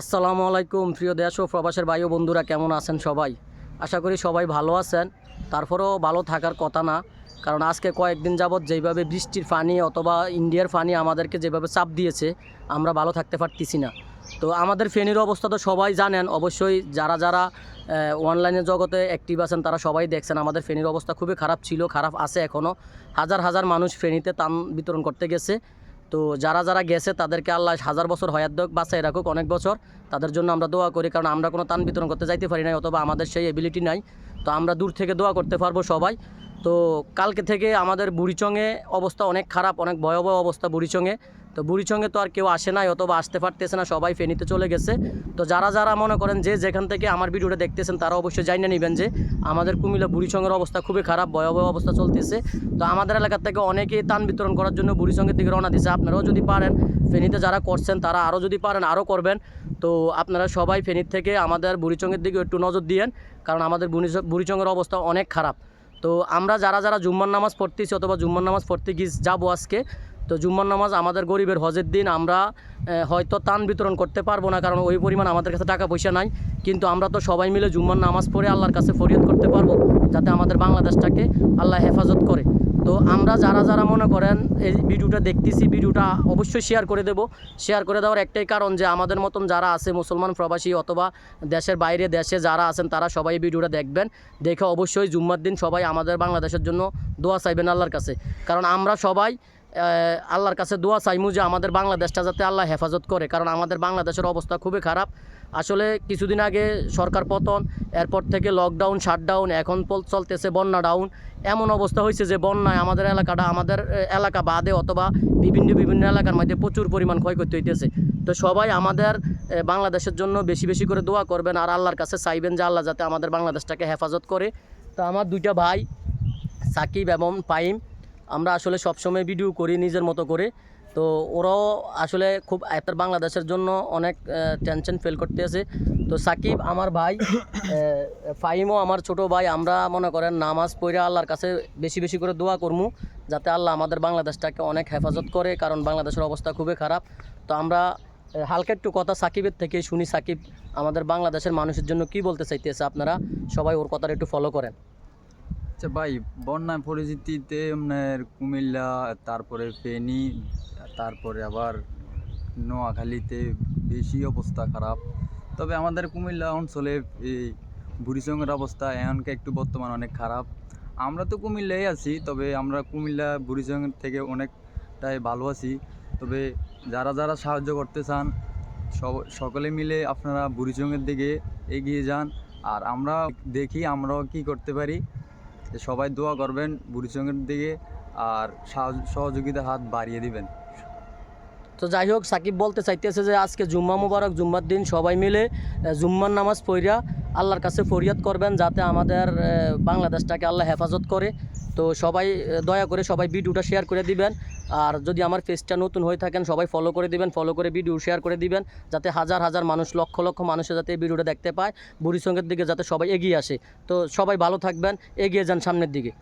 আসসালামু আলাইকুম প্রিয় দেশ ও প্রবাসের ভাই ও বন্ধুরা, কেমন আছেন সবাই? আশা করি সবাই ভালো আছেন। তারপরেও ভালো থাকার কথা না, কারণ আজকে কয়েকদিন যাবৎ যেভাবে বৃষ্টির পানি অথবা ইন্ডিয়ার পানি আমাদেরকে যেভাবে চাপ দিয়েছে, আমরা ভালো থাকতে পারতেছি না। তো আমাদের ফেনীর অবস্থা তো সবাই জানেন, অবশ্যই যারা যারা অনলাইনের জগতে অ্যাক্টিভ আছেন তারা সবাই দেখছেন। আমাদের ফেনীর অবস্থা খুবই খারাপ ছিল, খারাপ আছে এখনও। হাজার হাজার মানুষ ফেনীতে ত্রাণ বিতরণ করতে গেছে। তো যারা যারা গেছে তাদেরকে আল্লাহ হাজার বছর হয়াত দেখ, বাঁচায় রাখুক অনেক বছর। তাদের জন্য আমরা দোয়া করি, কারণ আমরা কোনো ত্রাণ বিতরণ করতে যাইতে পারি নাই, অথবা আমাদের সেই এবিলিটি নাই। তো আমরা দূর থেকে দোয়া করতে পারবো সবাই। তো কালকে থেকে আমাদের বুড়িচংয়ে অবস্থা অনেক খারাপ, অনেক ভয়াবহ অবস্থা বুড়িচংয়ে। তো বুড়িচংয়ে তো আর কেউ আসে নাই অথবা আসতে পারতেছে না, সবাই ফেনীতে চলে গেছে। তো যারা যারা মনে করেন যে যেখান থেকে আমার ভিডিওটা দেখতেছেন তারা অবশ্যই জানিয়ে নেবেন যে আমাদের কুমিল্লা বুড়িচংয়ের অবস্থা খুবই খারাপ, ভয়াবহ অবস্থা চলতেছে। তো আমাদের এলাকার থেকে অনেকেই ত্রাণ বিতরণ করার জন্য বুড়িচংয়ের দিকে রওনা দিচ্ছে। আপনারাও যদি পারেন, ফেনীতে যারা করছেন তারা আরও যদি পারেন আরও করবেন। তো আপনারা সবাই ফেনীর থেকে আমাদের বুড়িচংয়ের দিকে একটু নজর দিয়েন, কারণ আমাদের বুড়িচংয়ের অবস্থা অনেক খারাপ। তো আমরা যারা যারা জুম্মার নামাজ পড়তেছি অথবা জুম্মার নামাজ পড়তে যাবো আজকে, তো জুম্মার নামাজ আমাদের গরিবের হজের দিন আমরা হয়তো ত্রাণ বিতরণ করতে পারবো না, কারণ ওই পরিমাণ আমাদের কাছে টাকা পয়সা নাই। কিন্তু আমরা তো সবাই মিলে জুম্মার নামাজ পড়ে আল্লাহর কাছে ফরিয়াদ করতে পারবো, যাতে আমাদের বাংলাদেশটাকে আল্লাহ হেফাজত করে। তো আমরা যারা যারা মনে করেন এই ভিডিওটা দেখতেছি, ভিডিওটা অবশ্যই শেয়ার করে দেব। শেয়ার করে দেওয়ার একটাই কারণ যে আমাদের মতন যারা আছে মুসলমান প্রবাসী অথবা দেশের বাইরে দেশে যারা আছেন তারা সবাই ভিডিওটা দেখবেন। দেখে অবশ্যই জুম্মার দিন সবাই আমাদের বাংলাদেশের জন্য দোয়া চাইবেন আল্লাহর কাছে, কারণ আমরা সবাই আল্লাহর কাছে দোয়া চাইমু যে আমাদের বাংলাদেশটা যাতে আল্লাহ হেফাজত করে, কারণ আমাদের বাংলাদেশের অবস্থা খুবই খারাপ। আসলে কিছুদিন আগে সরকার পতন, এরপর থেকে লকডাউন, শাটডাউন, এখন চলতেছে বন্যা ডাউন। এমন অবস্থা হয়েছে যে বন্যায় আমাদের এলাকা বাদে অথবা বিভিন্ন এলাকার মধ্যে প্রচুর পরিমাণ ক্ষয়ক্ষতি হইতেছে। তো সবাই আমাদের বাংলাদেশের জন্য বেশি বেশি করে দোয়া করবেন আর আল্লাহর কাছে চাইবেন যে আল্লাহ যাতে আমাদের বাংলাদেশটাকে হেফাজত করে। তো আমার দুইটা ভাই সাকিব এবং ফাহিম, আমরা আসলে সবসময় ভিডিও করি নিজের মতো করে। তো ওরাও আসলে খুব এত বাংলাদেশের জন্য অনেক টেনশন ফিল করতে আছে। তো সাকিব আমার ভাই, ফাহিমও আমার ছোট ভাই। আমরা মনে করেন নামাজ পড়ে আল্লাহর কাছে বেশি বেশি করে দোয়া করবো, যাতে আল্লাহ আমাদের বাংলাদেশটাকে অনেক হেফাজত করে, কারণ বাংলাদেশের অবস্থা খুবই খারাপ। তো আমরা হালকা একটু কথা সাকিবের থেকে শুনি, সাকিব আমাদের বাংলাদেশের মানুষের জন্য কি বলতে চাইতেছে। আপনারা সবাই ওর কথাটা একটু ফলো করেন। আচ্ছা ভাই, বন্যা পরিস্থিতিতে আপনার কুমিল্লা, তারপরে ফেনী, তারপরে আবার নোয়াখালীতে বেশি অবস্থা খারাপ। তবে আমাদের কুমিল্লা অঞ্চলে এই বুড়িচংয়ের অবস্থা এখনকে একটু বর্তমান অনেক খারাপ। আমরা তো কুমিল্লায় আছি, তবে আমরা কুমিল্লা বুড়িচংয়ের থেকে অনেকটাই ভালো আছি। তবে যারা যারা সাহায্য করতে চান সকলে মিলে আপনারা বুড়িচংয়ের দিকে এগিয়ে যান। আর আমরা দেখি আমরাও কি করতে পারি। সবাই দোয়া করবেন বুড়িচংয়ের দিকে, আর সহযোগিতার হাত বাড়িয়ে দিবেন। তো যাই হোক, সাকিব বলতে চাইতেছে যে আজকে জুম্মা মুবারক, জুম্মার দিন সবাই মিলে জুম্মার নামাজ পড়িয়া আল্লাহর কাছে ফরিয়াদ করবেন, যাতে আমাদের বাংলাদেশটাকে আল্লাহ হেফাজত করে। তো সবাই দয়া করে সবাই ভিডিওটা শেয়ার করে দিবেন। আর যদি আমার পেজটা নতুন হয়ে থাকেন সবাই ফলো করে দিবেন, ফলো করে ভিডিও শেয়ার করে দিবেন, যাতে হাজার হাজার মানুষ, লক্ষ লক্ষ মানুষের যাতে এই ভিডিওটা দেখতে পায়, বুড়িচংয়ের দিকে যাতে সবাই এগিয়ে আসে। তো সবাই ভালো থাকবেন, এগিয়ে যান সামনের দিকে।